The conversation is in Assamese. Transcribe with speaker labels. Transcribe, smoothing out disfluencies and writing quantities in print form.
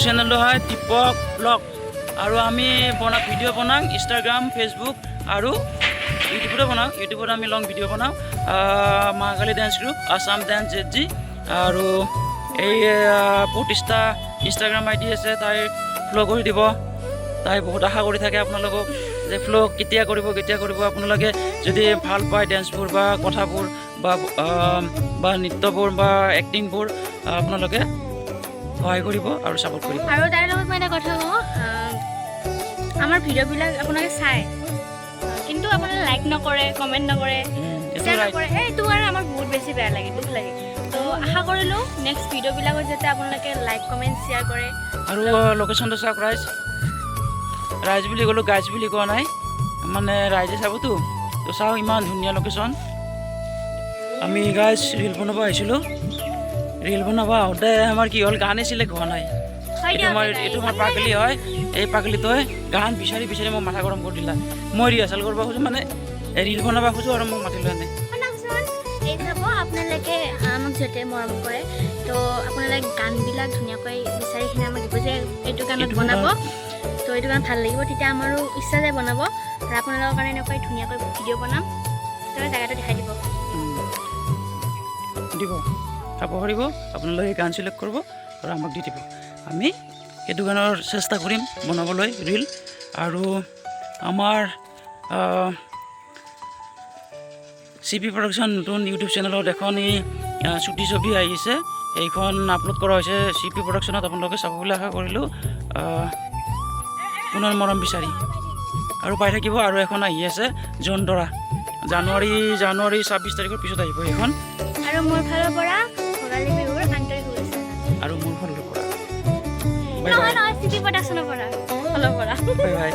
Speaker 1: চেনেলটো হয় দীপক ব্লগ আৰু আমি ভিডিঅ' বনাওঁ ইনষ্টাগ্ৰাম ফেচবুক আৰু ইউটিউবতো বনাওঁ। ইউটিউবত আমি লং ভিডিঅ' বনাওঁ। Mahakali dance group Assam dance ZG আৰু এই 25টা ইনষ্টাগ্ৰাম ID আছে, তাই ফ'ল' কৰি দিব। তাই বহুত আশা কৰি থাকে আপোনালোকক যে ফ্ল' কেতিয়া কৰিব আপোনালোকে যদি ভাল পায় ডেন্সবোৰ বা কথাবোৰ বা নৃত্যবোৰ বা এক্টিংবোৰ আপোনালোকে সহায় কৰিব আৰু ছাপোৰ্ট কৰিব।
Speaker 2: আৰু তাৰ লগত মই এটা কথা কওঁ, আমাৰ ভিডিঅ'বিলাক আপোনালোকে চায় কিন্তু আপোনালোকে লাইক নকৰে, কমেণ্ট নকৰে, শ্বেয়াৰ নকৰে। এইটো কাৰণে আমাৰ বহুত বেছি বেয়া লাগে, দুখ লাগে। তো আশা কৰিলোঁ নেক্সট ভিডিঅ'বিলাকত যাতে আপোনালোকে লাইক কমেণ্ট শ্বেয়াৰ কৰে।
Speaker 1: আৰু লোকেশ্যনটো চাওক ৰাইজ বুলি ক'লোঁ, গাইজ বুলি কোৱা নাই, মানে ৰাইজে চাবতো। তো চাওক ইমান ধুনীয়া লোকেশ্যন। আমি গাইজ ৰিল বনাব আহিছিলোঁ। ৰিল বনাব আহোঁতে আমাৰ কি হ'ল, গানেই চিলেক্ট হোৱা নাই। এইটো আমাৰ পাগলী হয়। এই পাগলীটোৱে গান বিচাৰি মোক মাথা গৰম কৰি দিলা। মই ৰিহাৰ্চেল কৰিব খোজোঁ, মানে ৰিল বনাব খোজোঁ আৰু মোক মাতি লোৱা নাই।
Speaker 2: এই চাব আপোনালোকে আমাক যাতে মৰম কৰে, তো আপোনালোকে গানবিলাক ধুনীয়াকৈ বিচাৰি কিনে আমাক দিব যে এইটো গানত বনাব। তো এইটো গান ভাল লাগিব, তেতিয়া আমাৰো ইচ্ছা যায় বনাব। আৰু আপোনালোকৰ কাৰণে এনেকৈ ধুনীয়াকৈ ভিডিঅ' বনাম, তেওঁ জেগাটো দেখাই দিব।
Speaker 1: চাব পাৰিব, আপোনালোকে গান চিলেক্ট কৰিব আৰু আমাক দি দিব। আমি সেইটো গানৰ চেষ্টা কৰিম বনাবলৈ ৰিল। আৰু আমাৰ CP প্ৰডাকশ্যন নতুন ইউটিউব চেনেলত এখন চুটি ছবি আহিছে, এইখন আপলোড কৰা হৈছে CP প্ৰডাকশ্যনত। আপোনালোকে চাব বুলি আশা কৰিলোঁ। পুনৰ মৰম বিচাৰি আৰু পাই থাকিব। আৰু এখন আহি আছে জোনতৰা, জানুৱাৰী 26 তাৰিখৰ পিছত আহিব সেইখন।
Speaker 2: আৰু মোৰ ফালৰ পৰা ভোগালী বিহুৰ আন্তৰিক শুভেচ্ছা।
Speaker 1: আৰু মোৰ ফালৰ পৰা
Speaker 2: নহয় CP প্ৰডাকশ্যনৰ পৰা
Speaker 1: বাই বাই।